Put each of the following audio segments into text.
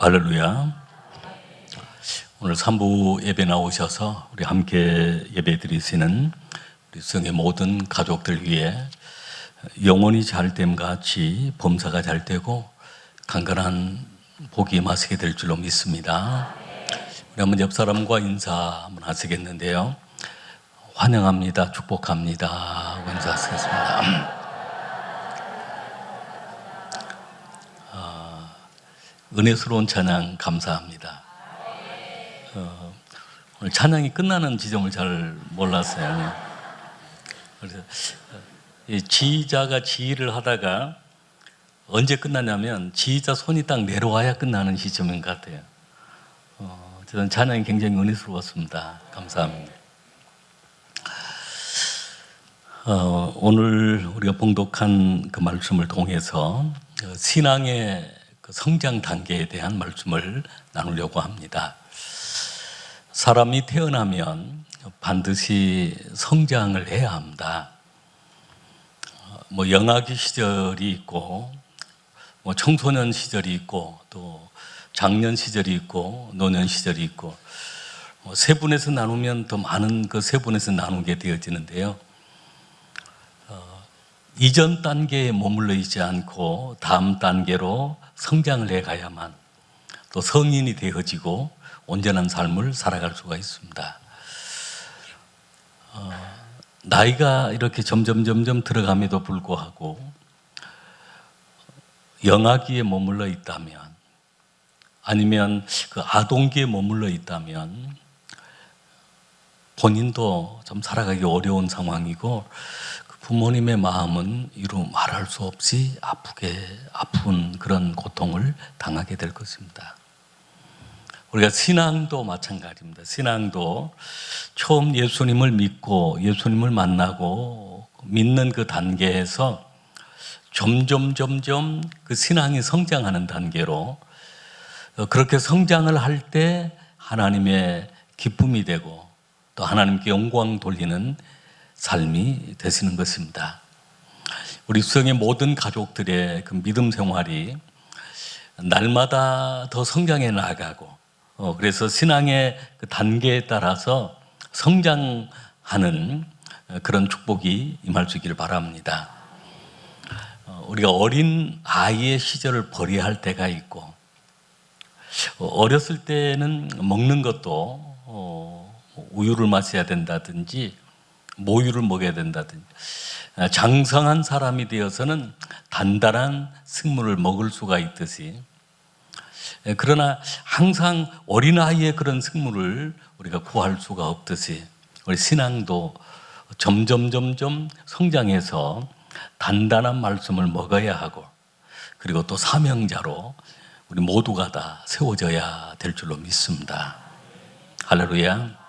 할렐루야. 오늘 3부 예배 나오셔서 우리 함께 예배 드리시는 우리 성의 모든 가족들 위해 영혼이 잘됨 같이 범사가 잘 되고 강건한 복이 임하시게 될 줄로 믿습니다. 우리 한번 옆 사람과 인사 한번 하시겠는데요. 환영합니다. 축복합니다 하고 인사하시겠습니다. 은혜스러운 찬양 감사합니다. 오늘 찬양이 끝나는 지점을 잘 몰랐어요. 그래서 지휘자가 지휘를 하다가 언제 끝나냐면 지휘자 손이 딱 내려와야 끝나는 시점인 것 같아요. 저는 찬양이 굉장히 은혜스러웠습니다. 감사합니다. 오늘 우리가 봉독한 그 말씀을 통해서 신앙의 성장 단계에 대한 말씀을 나누려고 합니다. 사람이 태어나면 반드시 성장을 해야 합니다. 영아기 시절이 있고, 청소년 시절이 있고, 또 장년 시절이 있고, 노년 시절이 있고, 세 분에서 나누면 더 많은 그 세 분에서 나누게 되어지는데요. 이전 단계에 머물러 있지 않고 다음 단계로 성장을 해가야만 또 성인이 되어지고 온전한 삶을 살아갈 수가 있습니다. 나이가 이렇게 점점 들어감에도 불구하고 영아기에 머물러 있다면 아니면 그 아동기에 머물러 있다면 본인도 좀 살아가기 어려운 상황이고 부모님의 마음은 이루 말할 수 없이 아픈 그런 고통을 당하게 될 것입니다. 우리가 신앙도 마찬가지입니다. 신앙도 처음 예수님을 믿고 예수님을 만나고 믿는 그 단계에서 점점 그 신앙이 성장하는 단계로 그렇게 성장을 할 때 하나님의 기쁨이 되고 또 하나님께 영광 돌리는 삶이 되시는 것입니다. 우리 수영의 모든 가족들의 그 믿음 생활이 날마다 더 성장해 나가고 그래서 신앙의 그 단계에 따라서 성장하는 그런 축복이 임할 수 있기를 바랍니다. 우리가 어린 아이의 시절을 버려야 할 때가 있고 어렸을 때는 먹는 것도 우유를 마셔야 된다든지 모유를 먹여야 된다든지 장성한 사람이 되어서는 단단한 식물을 먹을 수가 있듯이 그러나 항상 어린아이의 그런 식물을 우리가 구할 수가 없듯이 우리 신앙도 점점 성장해서 단단한 말씀을 먹어야 하고 그리고 또 사명자로 우리 모두가 다 세워져야 될 줄로 믿습니다. 할렐루야.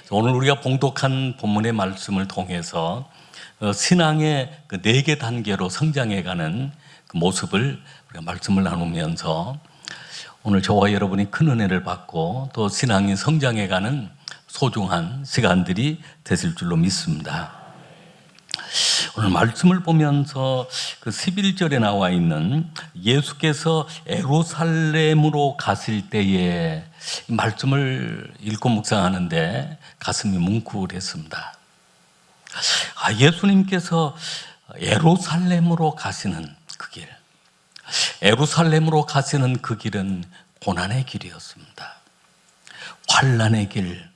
오늘 우리가 봉독한 본문의 말씀을 통해서 신앙의 그 4개 단계로 성장해가는 그 모습을 우리가 말씀을 나누면서 오늘 저와 여러분이 큰 은혜를 받고 또 신앙이 성장해가는 소중한 시간들이 되실 줄로 믿습니다. 오늘 말씀을 보면서 그 11절에 나와 있는 예수께서 예루살렘으로 가실 때에 말씀을 읽고 묵상하는데 가슴이 뭉클했습니다. 예수님께서 예루살렘으로 가시는 그 길, 예루살렘으로 가시는 그 길은 고난의 길이었습니다. 환난의 길,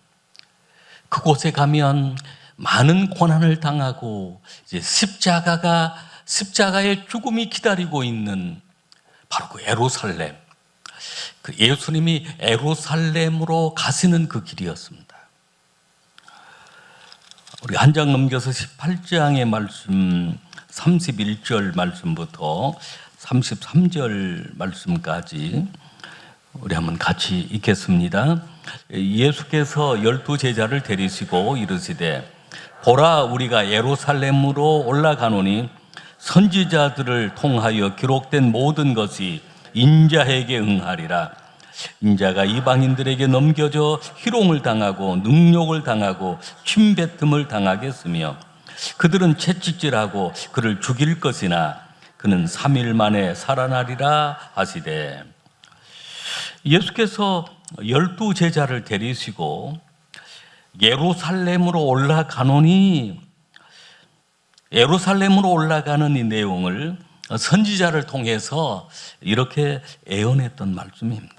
그곳에 가면 많은 고난을 당하고 이제 십자가의 죽음이 기다리고 있는 바로 그 예루살렘, 그 예수님이 예루살렘으로 가시는 그 길이었습니다. 우리 한 장 넘겨서 18장의 말씀 31절 말씀부터 33절 말씀까지 우리 한번 같이 읽겠습니다. 예수께서 12제자를 데리시고 이르시되 보라 우리가 예루살렘으로 올라가노니 선지자들을 통하여 기록된 모든 것이 인자에게 응하리라. 인자가 이방인들에게 넘겨져 희롱을 당하고 능욕을 당하고 침뱉음을 당하겠으며 그들은 채찍질하고 그를 죽일 것이나 그는 3일 만에 살아나리라 하시되 예수께서 12제자를 데리시고 예루살렘으로 올라가노니, 예루살렘으로 올라가는 이 내용을 선지자를 통해서 이렇게 예언했던 말씀입니다.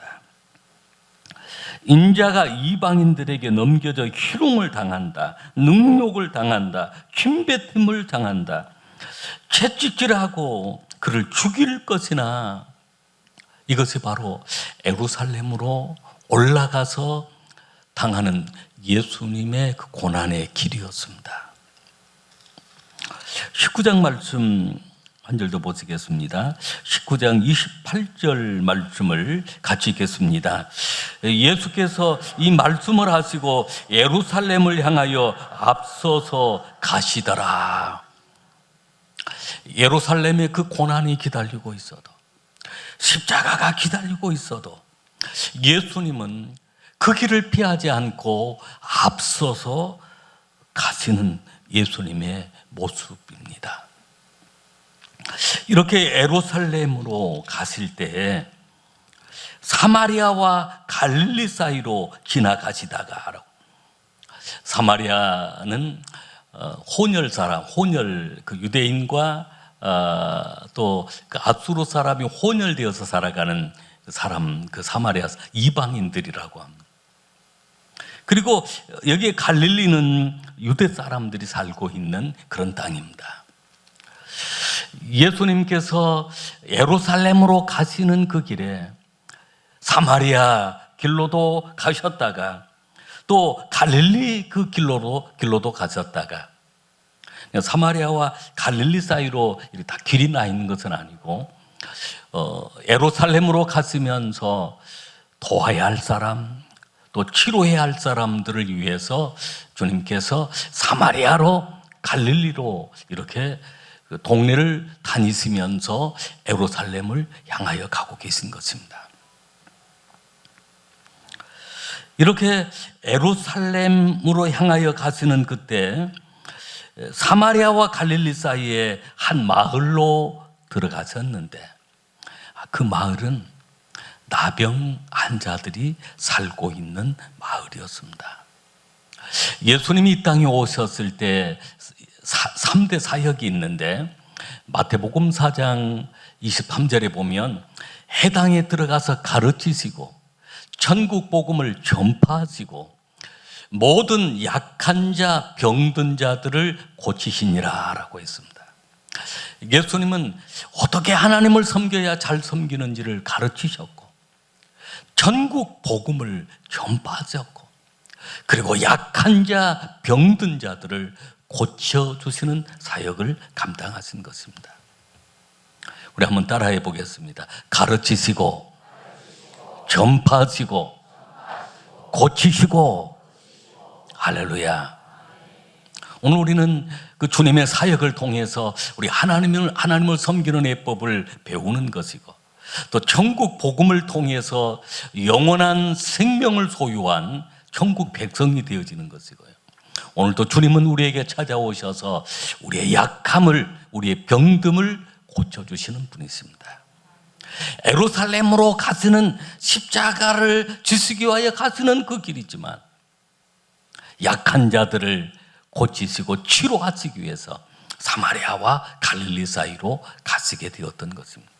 인자가 이방인들에게 넘겨져 희롱을 당한다, 능욕을 당한다, 침뱉음을 당한다, 채찍질하고 그를 죽일 것이나, 이것이 바로 예루살렘으로 올라가서 당하는 예수님의 그 고난의 길이었습니다. 19장 말씀 한 절 더 보시겠습니다. 19장 28절 말씀을 같이 읽겠습니다. 예수께서 이 말씀을 하시고 예루살렘을 향하여 앞서서 가시더라. 예루살렘에 그 고난이 기다리고 있어도, 십자가가 기다리고 있어도 예수님은 그 길을 피하지 않고 앞서서 가시는 예수님의 모습입니다. 이렇게 예루살렘으로 가실 때 사마리아와 갈릴리 사이로 지나가시다가, 사마리아는 혼혈 사람, 그 유대인과 또 그 아수르 사람이 혼혈되어서 살아가는 사람, 그 사마리아 이방인들이라고 합니다. 그리고 여기에 갈릴리는 유대 사람들이 살고 있는 그런 땅입니다. 예수님께서 예루살렘으로 가시는 그 길에 사마리아 길로도 가셨다가 또 갈릴리 그 길로도 가셨다가, 사마리아와 갈릴리 사이로 다 길이 나 있는 것은 아니고 예루살렘으로 갔으면서 도와야 할 사람, 또 치료해야 할 사람들을 위해서 주님께서 사마리아로, 갈릴리로 이렇게 동네를 다니시면서 예루살렘을 향하여 가고 계신 것입니다. 이렇게 예루살렘으로 향하여 가시는 그때 사마리아와 갈릴리 사이에 한 마을로 들어가셨는데, 그 마을은 나병 환자들이 살고 있는 마을이었습니다. 예수님이 이 땅에 오셨을 때 3대 사역이 있는데, 마태복음 4장 23절에 보면 해당에 들어가서 가르치시고 천국 복음을 전파하시고 모든 약한 자, 병든 자들을 고치시니라 라고 했습니다. 예수님은 어떻게 하나님을 섬겨야 잘 섬기는지를 가르치셨고, 천국 복음을 전파하셨고, 그리고 약한 자, 병든 자들을 고쳐주시는 사역을 감당하신 것입니다. 우리 한번 따라해 보겠습니다. 가르치시고, 전파하시고, 고치시고. 할렐루야. 오늘 우리는 그 주님의 사역을 통해서 우리 하나님을 섬기는 예법을 배우는 것이고, 또 천국 복음을 통해서 영원한 생명을 소유한 천국 백성이 되어지는 것이고요. 오늘도 주님은 우리에게 찾아오셔서 우리의 약함을, 우리의 병듦을 고쳐주시는 분이십니다. 예루살렘으로 가시는, 십자가를 지시기 위하여 가시는 그 길이지만 약한 자들을 고치시고 치료하시기 위해서 사마리아와 갈릴리 사이로 가시게 되었던 것입니다.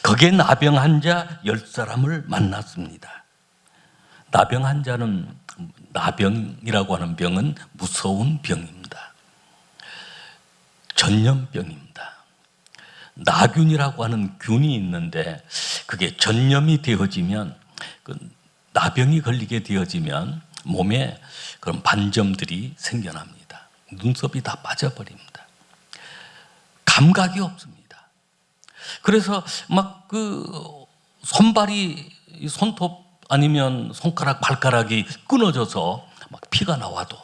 거기에 나병 환자 10사람을 만났습니다. 나병 환자는, 나병이라고 하는 병은 무서운 병입니다. 전염병입니다. 나균이라고 하는 균이 있는데, 그게 전염이 되어지면, 그 나병이 걸리게 되어지면 몸에 그런 반점들이 생겨납니다. 눈썹이 다 빠져버립니다. 감각이 없습니다. 그래서 막 그 손발이, 손톱 아니면 손가락, 발가락이 끊어져서 막 피가 나와도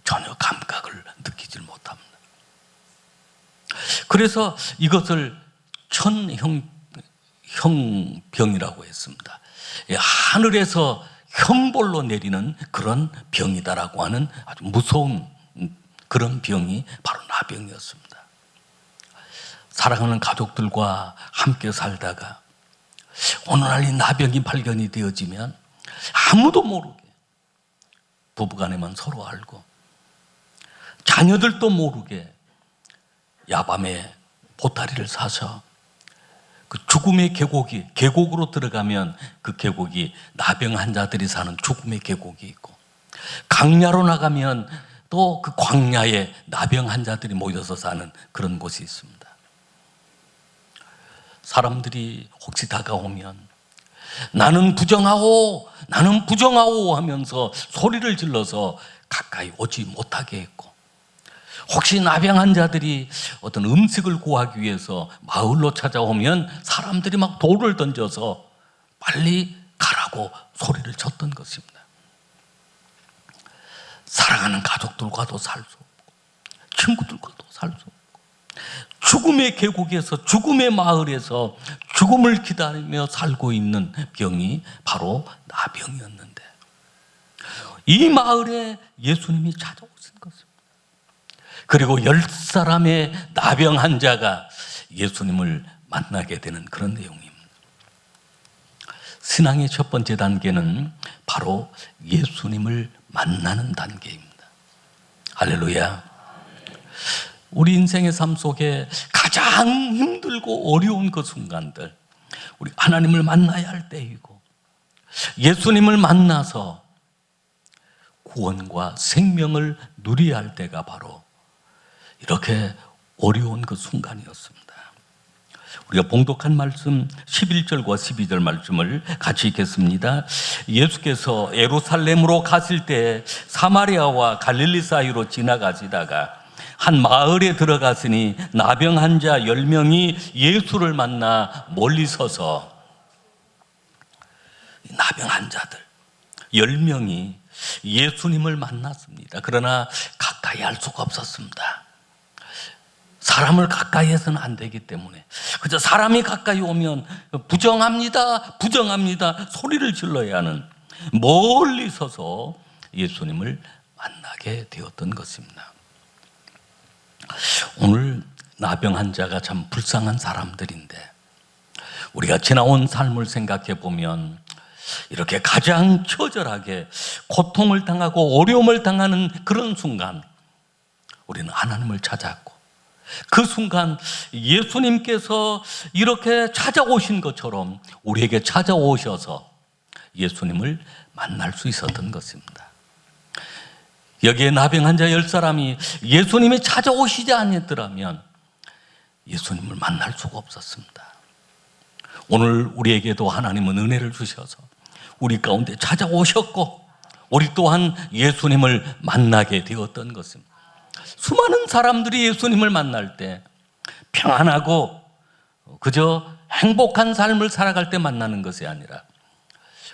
전혀 감각을 느끼질 못합니다. 그래서 이것을 천형병이라고 했습니다. 하늘에서 형벌로 내리는 그런 병이다라고 하는 아주 무서운 그런 병이 바로 나병이었습니다. 사랑하는 가족들과 함께 살다가 어느 날 이 나병이 발견이 되어지면 아무도 모르게 부부간에만 서로 알고 자녀들도 모르게 야밤에 보따리를 사서 그 죽음의 계곡으로 들어가면 그 계곡이 나병 환자들이 사는 죽음의 계곡이 있고, 강야로 나가면 또 그 광야에 나병 환자들이 모여서 사는 그런 곳이 있습니다. 사람들이 혹시 다가오면 나는 부정하오 하면서 소리를 질러서 가까이 오지 못하게 했고, 혹시 나병 환자들이 어떤 음식을 구하기 위해서 마을로 찾아오면 사람들이 막 돌을 던져서 빨리 가라고 소리를 쳤던 것입니다. 사랑하는 가족들과도 살 수 없고 친구들과도 살 수 없고 죽음의 계곡에서, 죽음의 마을에서 죽음을 기다리며 살고 있는 병이 바로 나병이었는데, 이 마을에 예수님이 찾아오신 것입니다. 그리고 10사람의 나병 환자가 예수님을 만나게 되는 그런 내용입니다. 신앙의 첫 번째 단계는 바로 예수님을 만나는 단계입니다. 할렐루야. 우리 인생의 삶 속에 가장 힘들고 어려운 그 순간들, 우리 하나님을 만나야 할 때이고, 예수님을 만나서 구원과 생명을 누려야 할 때가 바로 이렇게 어려운 그 순간이었습니다. 우리가 봉독한 말씀 11절과 12절 말씀을 같이 읽겠습니다. 예수께서 예루살렘으로 가실 때 사마리아와 갈릴리 사이로 지나가시다가 한 마을에 들어갔으니 나병 환자 10명이 예수를 만나 멀리 서서, 나병 환자들 10명이 예수님을 만났습니다. 그러나 가까이 할 수가 없었습니다. 사람을 가까이 해서는 안 되기 때문에 그저 사람이 가까이 오면 부정합니다 소리를 질러야 하는, 멀리 서서 예수님을 만나게 되었던 것입니다. 오늘 나병 환자가 참 불쌍한 사람들인데, 우리가 지나온 삶을 생각해 보면 이렇게 가장 처절하게 고통을 당하고 어려움을 당하는 그런 순간 우리는 하나님을 찾았고, 그 순간 예수님께서 이렇게 찾아오신 것처럼 우리에게 찾아오셔서 예수님을 만날 수 있었던 것입니다. 여기에 나병 환자 10사람이 예수님이 찾아오시지 않았더라면 예수님을 만날 수가 없었습니다. 오늘 우리에게도 하나님은 은혜를 주셔서 우리 가운데 찾아오셨고, 우리 또한 예수님을 만나게 되었던 것입니다. 수많은 사람들이 예수님을 만날 때 평안하고 그저 행복한 삶을 살아갈 때 만나는 것이 아니라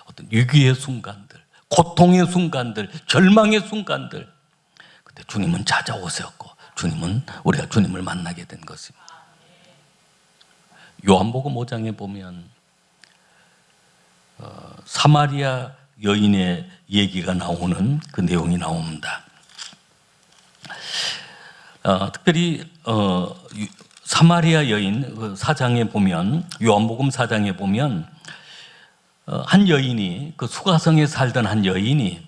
어떤 위기의 순간들, 고통의 순간들, 절망의 순간들, 그때 주님은 찾아오셨고 우리가 주님을 만나게 된 것입니다. 요한복음 5장에 보면 사마리아 여인의 얘기가 나오는 그 내용이 나옵니다. 특별히 사마리아 여인 사장에 보면, 요한복음 4장에 보면 한 여인이, 그 수가성에 살던 한 여인이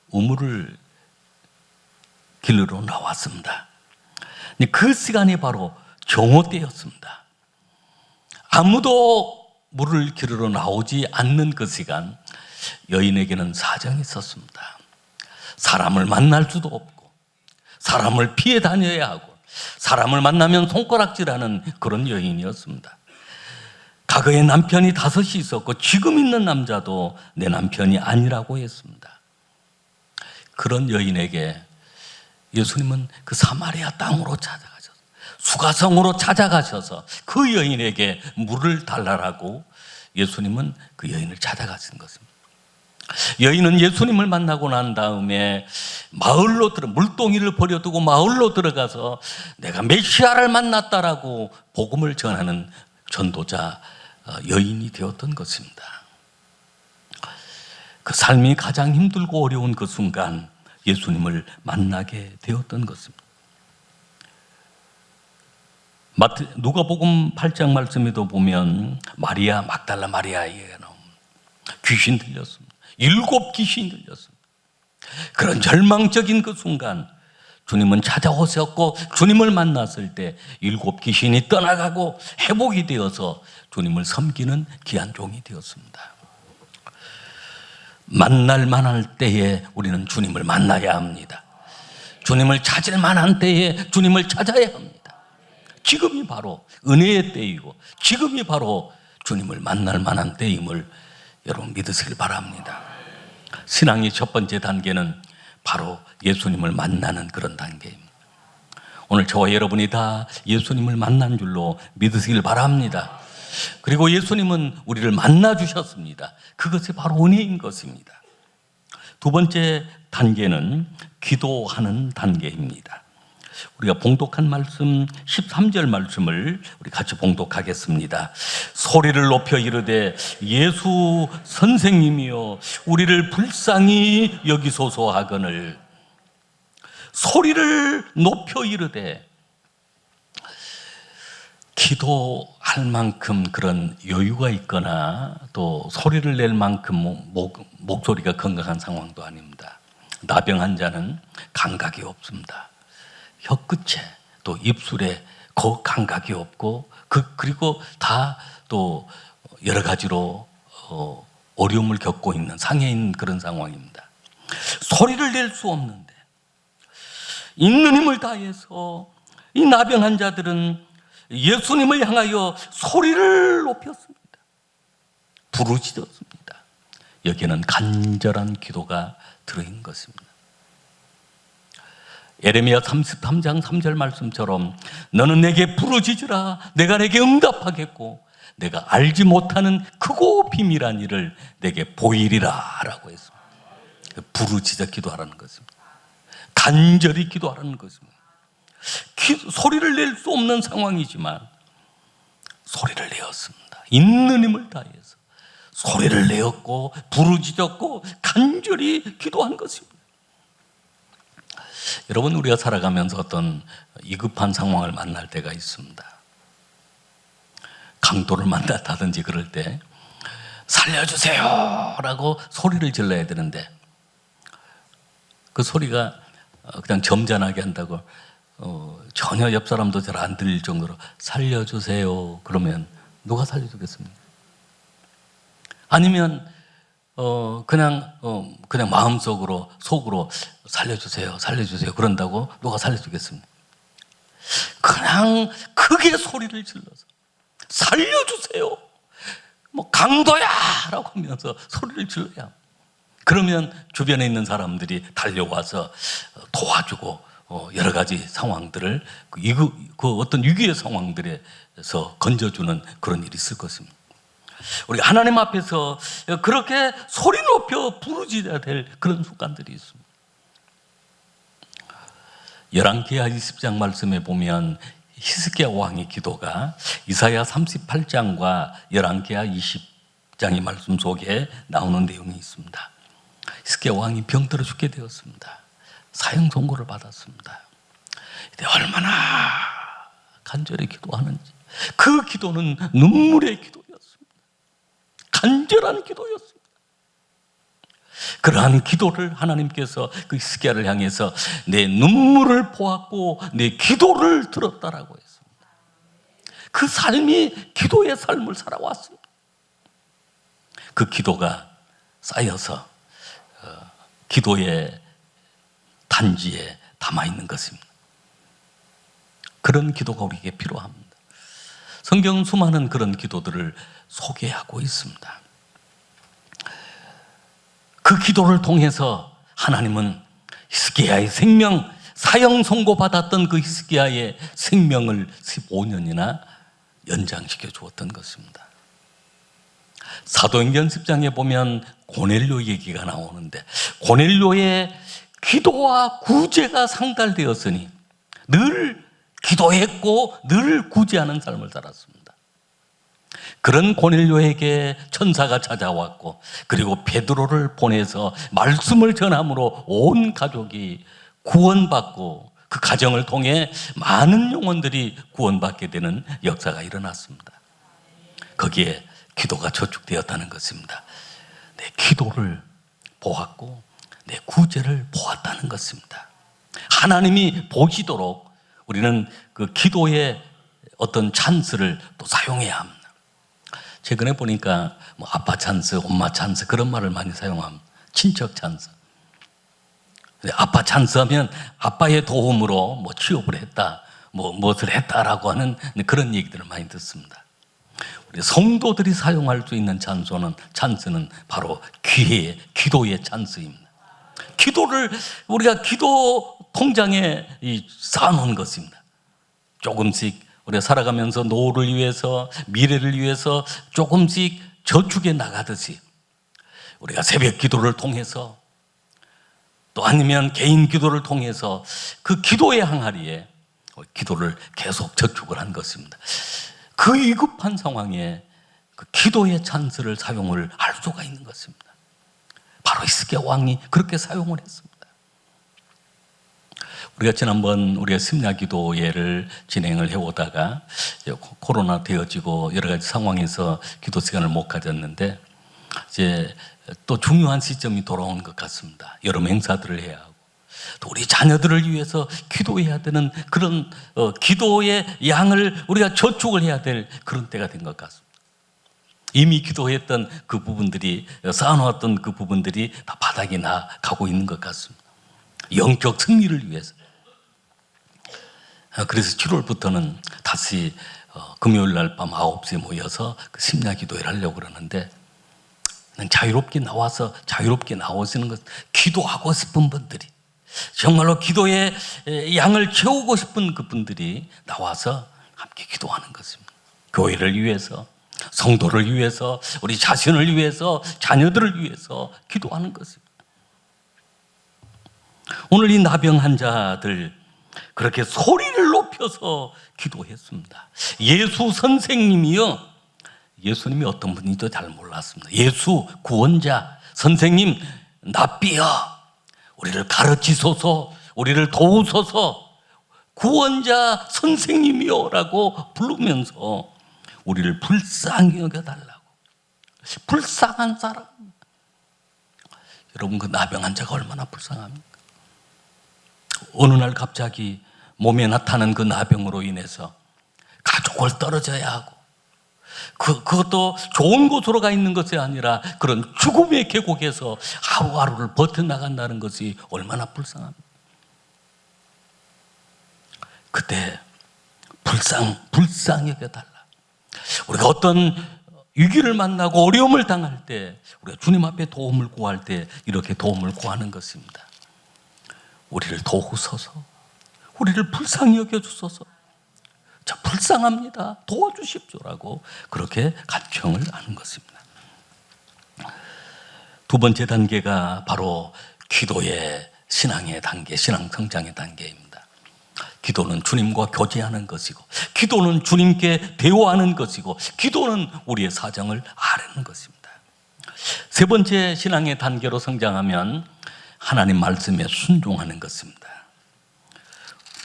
우물을 길러 나왔습니다. 그 시간이 바로 정오 때였습니다. 아무도 물을 길러 나오지 않는 그 시간, 여인에게는 사정이 있었습니다. 사람을 만날 수도 없고, 사람을 피해 다녀야 하고, 사람을 만나면 손가락질하는 그런 여인이었습니다. 과거에 남편이 5이 있었고 지금 있는 남자도 내 남편이 아니라고 했습니다. 그런 여인에게 예수님은 그 사마리아 땅으로 찾아가셔서, 수가성으로 찾아가셔서 그 여인에게 물을 달라고 예수님은 그 여인을 찾아가신 것입니다. 여인은 예수님을 만나고 난 다음에 물동이를 버려두고 마을로 들어가서 내가 메시아를 만났다라고 복음을 전하는 전도자 여인이 되었던 것입니다. 그 삶이 가장 힘들고 어려운 그 순간 예수님을 만나게 되었던 것입니다. 누가복음 8장 말씀에도 보면 마리아, 막달라 마리아에게 나온 귀신 들렸습니다. 7 귀신이 들렸습니다. 그런 절망적인 그 순간 주님은 찾아오셨고 주님을 만났을 때 7 귀신이 떠나가고 회복이 되어서 주님을 섬기는 귀한 종이 되었습니다. 만날 만할 때에 우리는 주님을 만나야 합니다. 주님을 찾을 만한 때에 주님을 찾아야 합니다. 지금이 바로 은혜의 때이고 지금이 바로 주님을 만날 만한 때임을 여러분 믿으시길 바랍니다. 신앙의 첫 번째 단계는 바로 예수님을 만나는 그런 단계입니다. 오늘 저와 여러분이 다 예수님을 만난 줄로 믿으시길 바랍니다. 그리고 예수님은 우리를 만나 주셨습니다. 그것이 바로 은혜인 것입니다. 두 번째 단계는 기도하는 단계입니다. 우리가 봉독한 말씀 13절 말씀을 우리 같이 봉독하겠습니다. 소리를 높여 이르되 예수 선생님이여 우리를 불쌍히 여기소서 하거늘. 소리를 높여 이르되, 기도할 만큼 그런 여유가 있거나 또 소리를 낼 만큼 목소리가 건강한 상황도 아닙니다. 나병 환자는 감각이 없습니다. 혀끝에 또 입술에 그 감각이 없고 그리고 다 또 여러 가지로 어려움을 겪고 있는 상해인 그런 상황입니다. 소리를 낼 수 없는데 있는 힘을 다해서 이 나병 환자들은 예수님을 향하여 소리를 높였습니다. 부르짖었습니다. 여기에는 간절한 기도가 들어있는 것입니다. 예레미야 33장 3절 말씀처럼 너는 내게 부르짖으라 내가 내게 응답하겠고 내가 알지 못하는 크고 비밀한 일을 내게 보이리라 라고 했습니다. 부르짖어 기도하라는 것입니다. 간절히 기도하라는 것입니다. 소리를 낼 수 없는 상황이지만 소리를 내었습니다. 있는 힘을 다해서 소리를 내었고 부르짖었고 간절히 기도한 것입니다. 여러분, 우리가 살아가면서 어떤 위급한 상황을 만날 때가 있습니다. 강도를 만났다든지 그럴 때 살려주세요 라고 소리를 질러야 되는데 그 소리가 그냥 점잖하게 한다고 전혀 옆 사람도 잘 안 들릴 정도로 살려주세요 그러면 누가 살려주겠습니까? 아니면 그냥 마음속으로 속으로 살려주세요 그런다고 누가 살려주겠습니까? 그냥 크게 소리를 질러서 살려주세요 강도야 라고 하면서 소리를 질러야 합니다. 그러면 주변에 있는 사람들이 달려와서 도와주고 여러 가지 상황들을 그 어떤 위기의 상황들에서 건져주는 그런 일이 있을 것입니다. 우리 하나님 앞에서 그렇게 소리 높여 부르짖어야 될 그런 순간들이 있습니다. 열왕기하 20장 말씀에 보면 히스기야 왕의 기도가 이사야 38장과 열왕기하 20장의 말씀 속에 나오는 내용이 있습니다. 히스기야 왕이 병들어 죽게 되었습니다. 사형 선고를 받았습니다. 얼마나 간절히 기도하는지, 그 기도는 눈물의 기도였습니다. 간절한 기도였습니다. 그러한 기도를 하나님께서 그 히스기야를 향해서 내 눈물을 보았고 내 기도를 들었다라고 했습니다. 그 삶이 기도의 삶을 살아왔습니다. 그 기도가 쌓여서 기도의 단지에 담아있는 것입니다. 그런 기도가 우리에게 필요합니다. 성경은 수많은 그런 기도들을 소개하고 있습니다. 그 기도를 통해서 하나님은 히스기야의 생명, 사형 선고받았던 그 히스기야의 생명을 15년이나 연장시켜 주었던 것입니다. 사도행전 10장에 보면 고넬료 얘기가 나오는데 고넬료의 기도와 구제가 상달되었으니 늘 기도했고 늘 구제하는 삶을 살았습니다. 그런 고넬료에게 천사가 찾아왔고 그리고 베드로를 보내서 말씀을 전함으로 온 가족이 구원받고 그 가정을 통해 많은 영혼들이 구원받게 되는 역사가 일어났습니다. 거기에 기도가 저축되었다는 것입니다. 내 기도를 보았고 내 구제를 보았다는 것입니다. 하나님이 보시도록 우리는 그 기도의 어떤 찬스를 또 사용해야 합니다. 최근에 보니까 뭐 아빠 찬스, 엄마 찬스 그런 말을 많이 사용합니다. 친척 찬스. 아빠 찬스 하면 아빠의 도움으로 뭐 취업을 했다, 뭐 무엇을 했다라고 하는 그런 얘기들을 많이 듣습니다. 우리 성도들이 사용할 수 있는 찬스는 바로 기도의 찬스입니다. 기도를 우리가 기도 통장에 쌓아놓은 것입니다. 조금씩 우리가 살아가면서 노후를 위해서, 미래를 위해서 조금씩 저축해 나가듯이 우리가 새벽 기도를 통해서 또 아니면 개인 기도를 통해서 그 기도의 항아리에 기도를 계속 저축을 한 것입니다. 그 위급한 상황에 그 기도의 찬스를 사용을 할 수가 있는 것입니다. 바로 히스기야 왕이 그렇게 사용을 했습니다. 우리가 지난번 우리가 심야 기도회를 진행을 해오다가 코로나 되어지고 여러 가지 상황에서 기도 시간을 못 가졌는데 이제 또 중요한 시점이 돌아온 것 같습니다. 여러 행사들을 해야 하고 또 우리 자녀들을 위해서 기도해야 되는 그런 기도의 양을 우리가 저축을 해야 될 그런 때가 된 것 같습니다. 이미 기도했던 그 부분들이 쌓아놓았던 그 부분들이 다 바닥이 나가고 있는 것 같습니다. 영적 승리를 위해서. 그래서 7월부터는 다시 금요일 날 밤 9시에 모여서 그 심야 기도회를 하려고 그러는데 자유롭게 나오시는 것, 기도하고 싶은 분들이 정말로 기도의 양을 채우고 싶은 그분들이 나와서 함께 기도하는 것입니다. 교회를 위해서, 성도를 위해서, 우리 자신을 위해서, 자녀들을 위해서 기도하는 것입니다. 오늘 이 나병 환자들 그렇게 소리를 높여서 기도했습니다. 예수 선생님이요, 예수님이 어떤 분인지도 잘 몰랐습니다. 예수 구원자 선생님 납비여 우리를 가르치소서, 우리를 도우소서, 구원자 선생님이요 라고 부르면서 우리를 불쌍히 여겨달라고. 불쌍한 사람. 여러분 그 나병 환자가 얼마나 불쌍합니까? 어느 날 갑자기 몸에 나타난 그 나병으로 인해서 가족을 떨어져야 하고 그것도 좋은 곳으로 가 있는 것이 아니라 그런 죽음의 계곡에서 하루하루를 버텨나간다는 것이 얼마나 불쌍합니까? 그때 불쌍히 여겨달라. 우리가 어떤 위기를 만나고 어려움을 당할 때 우리가 주님 앞에 도움을 구할 때 이렇게 도움을 구하는 것입니다. 우리를 도우소서, 우리를 불쌍히 여겨주소서, 저 불쌍합니다, 도와주십시오라고 그렇게 간청을 하는 것입니다. 두 번째 단계가 바로 기도의 신앙의 단계, 신앙 성장의 단계입니다. 기도는 주님과 교제하는 것이고, 기도는 주님께 대화하는 것이고, 기도는 우리의 사정을 아뢰는 것입니다. 세 번째 신앙의 단계로 성장하면 하나님 말씀에 순종하는 것입니다.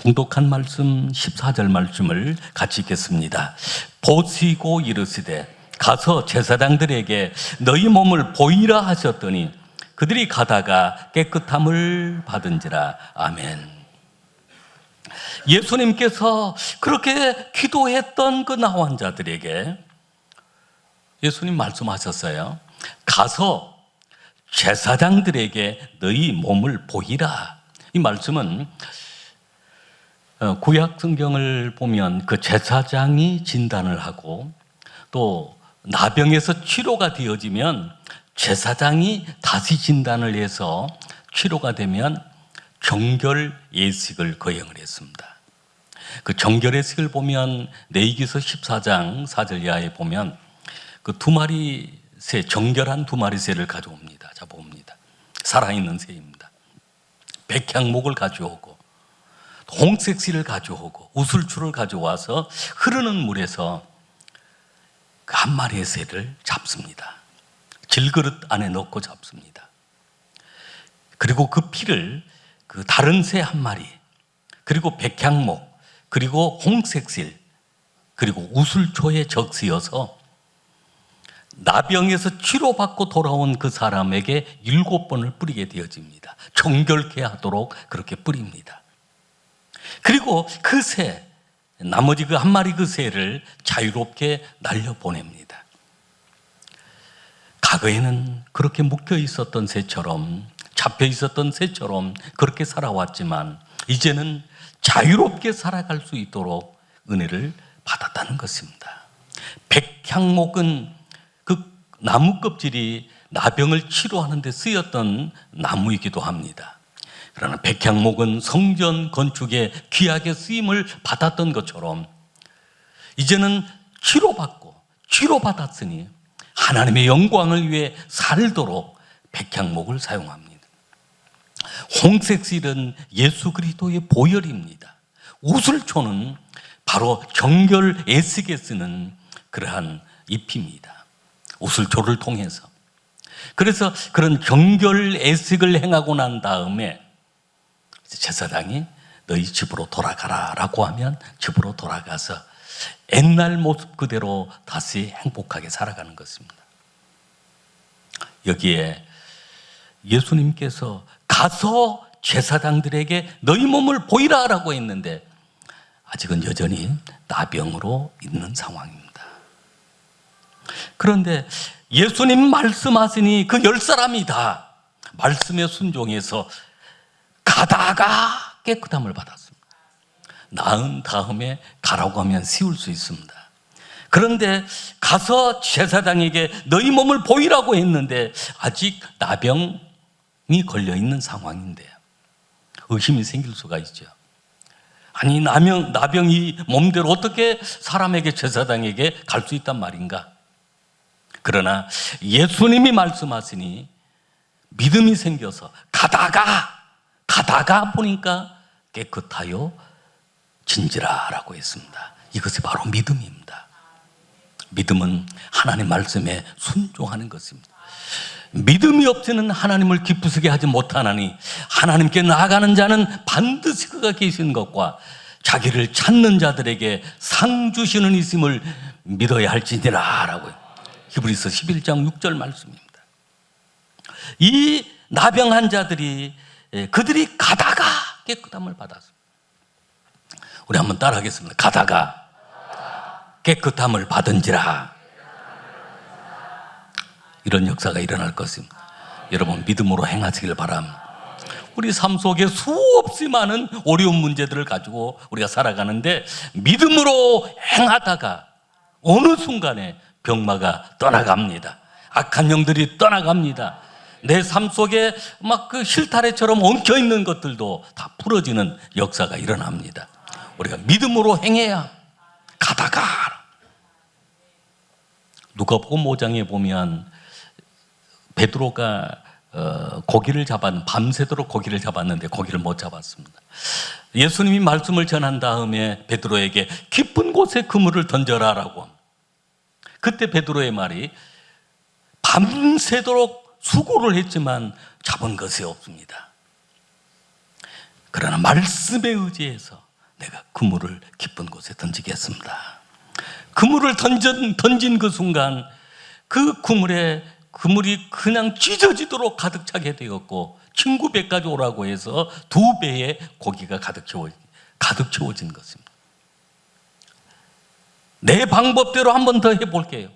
봉독한 말씀 14절 말씀을 같이 읽겠습니다. 보시고 이르시되 가서 제사장들에게 너희 몸을 보이라 하셨더니 그들이 가다가 깨끗함을 받은지라. 아멘. 예수님께서 그렇게 기도했던 그 나환자들에게 예수님 말씀하셨어요. 가서 제사장들에게 너희 몸을 보이라. 이 말씀은 구약 성경을 보면 그 제사장이 진단을 하고 또 나병에서 치료가 되어지면 제사장이 다시 진단을 해서 치료가 되면 정결 예식을 거행을 했습니다. 그 정결 예식을 보면 레위기서 14장 4절 이하에 보면 그 두 마리 새, 정결한 두 마리 새를 가져옵니다. 잡아옵니다. 살아있는 새입니다. 백향목을 가져오고 홍색실을 가져오고 우슬추를 가져와서 흐르는 물에서 그 한 마리의 새를 잡습니다. 질그릇 안에 넣고 잡습니다. 그리고 그 피를 그 다른 새 한 마리, 그리고 백향목, 그리고 홍색실, 그리고 우술초에 적시어서 나병에서 치료받고 돌아온 그 사람에게 7번을 뿌리게 되어집니다. 정결케 하도록 그렇게 뿌립니다. 그리고 그 새, 나머지 그 한 마리 그 새를 자유롭게 날려보냅니다. 과거에는 그렇게 묶여 있었던 새처럼, 잡혀 있었던 새처럼 그렇게 살아왔지만 이제는 자유롭게 살아갈 수 있도록 은혜를 받았다는 것입니다. 백향목은 그 나무 껍질이 나병을 치료하는 데 쓰였던 나무이기도 합니다. 그러나 백향목은 성전 건축에 귀하게 쓰임을 받았던 것처럼 이제는 치료받았으니 하나님의 영광을 위해 살도록 백향목을 사용합니다. 홍색실은 예수 그리스도의 보혈입니다. 우슬초는 바로 정결 애식에 쓰는 그러한 잎입니다. 우슬초를 통해서. 그래서 그런 정결 애식을 행하고 난 다음에 제사장이 너희 집으로 돌아가라 라고 하면 집으로 돌아가서 옛날 모습 그대로 다시 행복하게 살아가는 것입니다. 여기에 예수님께서 가서 제사장들에게 너희 몸을 보이라 라고 했는데 아직은 여전히 나병으로 있는 상황입니다. 그런데 예수님 말씀하시니 그 10사람이 다 말씀에 순종해서 가다가 깨끗함을 받았습니다. 나은 다음에 가라고 하면 쉬울 수 있습니다. 그런데 가서 제사장에게 너희 몸을 보이라고 했는데 아직 나병이 걸려있는 상황인데요. 의심이 생길 수가 있죠. 아니 나병이 몸대로 어떻게 사람에게 제사장에게 갈 수 있단 말인가? 그러나 예수님이 말씀하시니 믿음이 생겨서 가다가 보니까 깨끗하여 진지라라고 했습니다. 이것이 바로 믿음입니다. 믿음은 하나님 말씀에 순종하는 것입니다. 믿음이 없이는 하나님을 기쁘시게 하지 못하나니 하나님께 나아가는 자는 반드시 그가 계신 것과 자기를 찾는 자들에게 상 주시는 있음을 믿어야 할지니라 라고 히브리서 11장 6절 말씀입니다. 이 나병한 자들이 그들이 가다가 깨끗함을 받았습니다. 우리 한번 따라하겠습니다. 가다가 깨끗함을 받은지라. 이런 역사가 일어날 것입니다. 여러분 믿음으로 행하시길 바랍니다. 우리 삶 속에 수없이 많은 어려운 문제들을 가지고 우리가 살아가는데 믿음으로 행하다가 어느 순간에 병마가 떠나갑니다. 악한 영들이 떠나갑니다. 내 삶 속에 막 그 실타래처럼 엉켜있는 것들도 다 풀어지는 역사가 일어납니다. 우리가 믿음으로 행해야 가다가 누가복음 5장에 보면 베드로가 밤새도록 고기를 잡았는데 고기를 못 잡았습니다. 예수님이 말씀을 전한 다음에 베드로에게 깊은 곳에 그물을 던져라라고 합니다. 그때 베드로의 말이 밤새도록 수고를 했지만 잡은 것이 없습니다. 그러나 말씀에 의지해서 내가 그물을 깊은 곳에 던지겠습니다. 그물을 던진 그 순간 그 그물이 그냥 찢어지도록 가득 차게 되었고 친구 배까지 오라고 해서 2배의 고기가 가득 채워진 것입니다. 내 방법대로 한 번 더 해볼게요.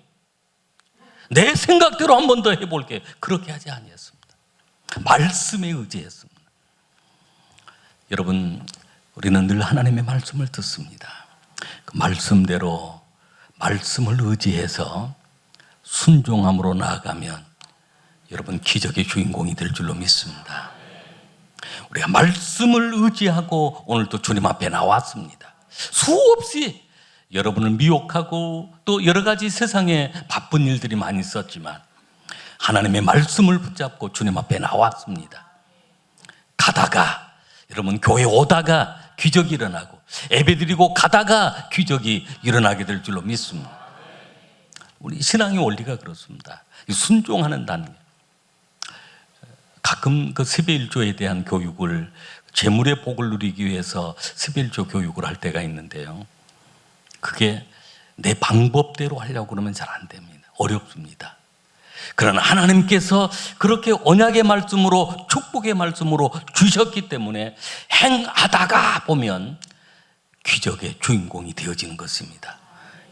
내 생각대로 한 번 더 해볼게요. 그렇게 하지 아니했습니다. 말씀에 의지했습니다. 여러분, 우리는 늘 하나님의 말씀을 듣습니다. 그 말씀대로 말씀을 의지해서 순종함으로 나아가면 여러분 기적의 주인공이 될 줄로 믿습니다. 우리가 말씀을 의지하고 오늘도 주님 앞에 나왔습니다. 수없이 여러분을 미혹하고 또 여러 가지 세상에 바쁜 일들이 많이 있었지만 하나님의 말씀을 붙잡고 주님 앞에 나왔습니다. 가다가 여러분 교회 오다가 기적이 일어나고 예배드리고 가다가 기적이 일어나게 될 줄로 믿습니다. 우리 신앙의 원리가 그렇습니다. 순종하는 단계. 가끔 그 11조에 대한 교육을, 재물의 복을 누리기 위해서 11조 교육을 할 때가 있는데요. 그게 내 방법대로 하려고 그러면 잘 안 됩니다. 어렵습니다. 그러나 하나님께서 그렇게 언약의 말씀으로, 축복의 말씀으로 주셨기 때문에 행하다가 보면 기적의 주인공이 되어지는 것입니다.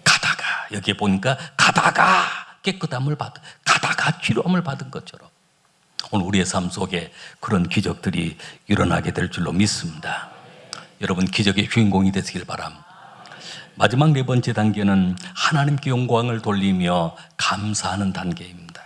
가다가, 여기에 보니까 가다가 깨끗함을 받은, 가다가 치료함을 받은 것처럼 오늘 우리의 삶 속에 그런 기적들이 일어나게 될 줄로 믿습니다. 여러분, 기적의 주인공이 되시길 바랍니다. 마지막 네 번째 단계는 하나님께 영광을 돌리며 감사하는 단계입니다.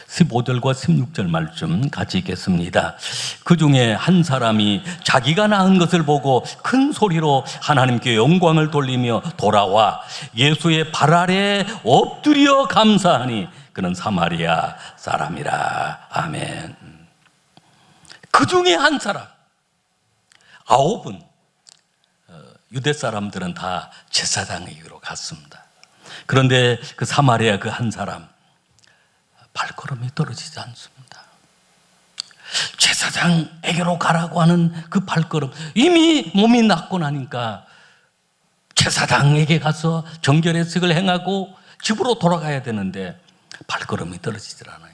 15절과 16절 말씀 같이 읽겠습니다. 그 중에 한 사람이 자기가 낳은 것을 보고 큰 소리로 하나님께 영광을 돌리며 돌아와 예수의 발 아래 엎드려 감사하니 그는 사마리아 사람이라. 아멘. 그 중에 한 사람, 9은 유대 사람들은 다 제사장에게로 갔습니다. 그런데 그 사마리아 그 한 사람, 발걸음이 떨어지지 않습니다. 제사장에게로 가라고 하는 그 발걸음, 이미 몸이 낫고 나니까 제사장에게 가서 정결의식을 행하고 집으로 돌아가야 되는데 발걸음이 떨어지질 않아요.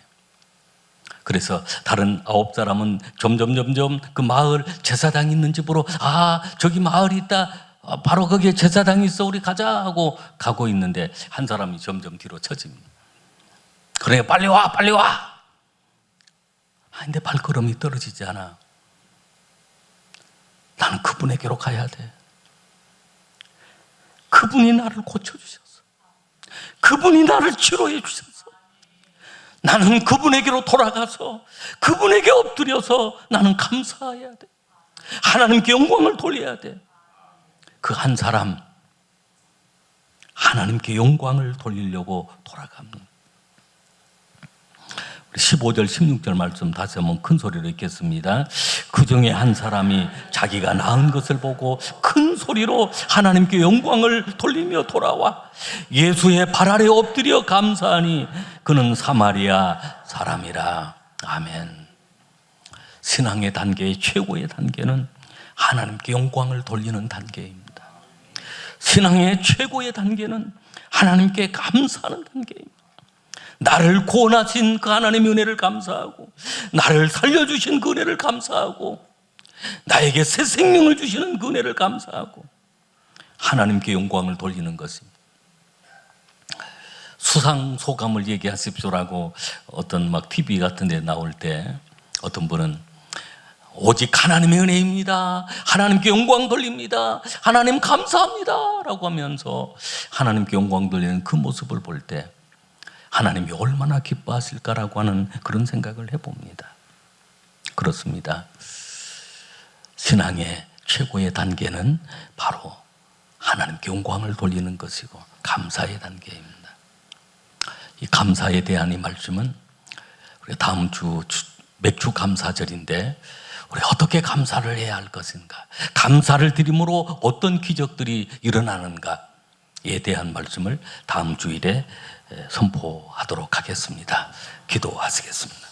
그래서 다른 9사람은 점점 그 마을, 제사장이 있는 집으로, 저기 마을이 있다, 바로 거기에 제사장이 있어, 우리 가자 하고 가고 있는데 한 사람이 점점 뒤로 처집니다. 그래, 빨리 와. 근데 발걸음이 떨어지지 않아. 나는 그분에게로 가야 돼. 그분이 나를 고쳐주셨어. 그분이 나를 치료해 주셨어. 나는 그분에게로 돌아가서 그분에게 엎드려서 나는 감사해야 돼. 하나님께 영광을 돌려야 돼. 그 한 사람, 하나님께 영광을 돌리려고 돌아갑니다. 15절 16절 말씀 다시 한번 큰 소리로 읽겠습니다. 그 중에 한 사람이 자기가 낳은 것을 보고 큰 소리로 하나님께 영광을 돌리며 돌아와 예수의 발 아래 엎드려 감사하니 그는 사마리아 사람이라. 아멘. 신앙의 단계의 최고의 단계는 하나님께 영광을 돌리는 단계입니다. 신앙의 최고의 단계는 하나님께 감사하는 단계입니다. 나를 구원하신 그 하나님의 은혜를 감사하고, 나를 살려주신 그 은혜를 감사하고, 나에게 새 생명을 주시는 그 은혜를 감사하고 하나님께 영광을 돌리는 것입니다. 수상소감을 얘기하십시오라고 어떤 TV 같은 데 나올 때 어떤 분은 오직 하나님의 은혜입니다, 하나님께 영광 돌립니다, 하나님 감사합니다 라고 하면서 하나님께 영광 돌리는 그 모습을 볼 때 하나님이 얼마나 기뻐하실까라고 하는 그런 생각을 해봅니다. 그렇습니다. 신앙의 최고의 단계는 바로 하나님께 영광을 돌리는 것이고 감사의 단계입니다. 이 감사에 대한 이 말씀은 우리 다음 주 맥주 감사절인데 우리 어떻게 감사를 해야 할 것인가, 감사를 드림으로 어떤 기적들이 일어나는가에 대한 말씀을 다음 주일에 선포하도록 하겠습니다. 기도하시겠습니다.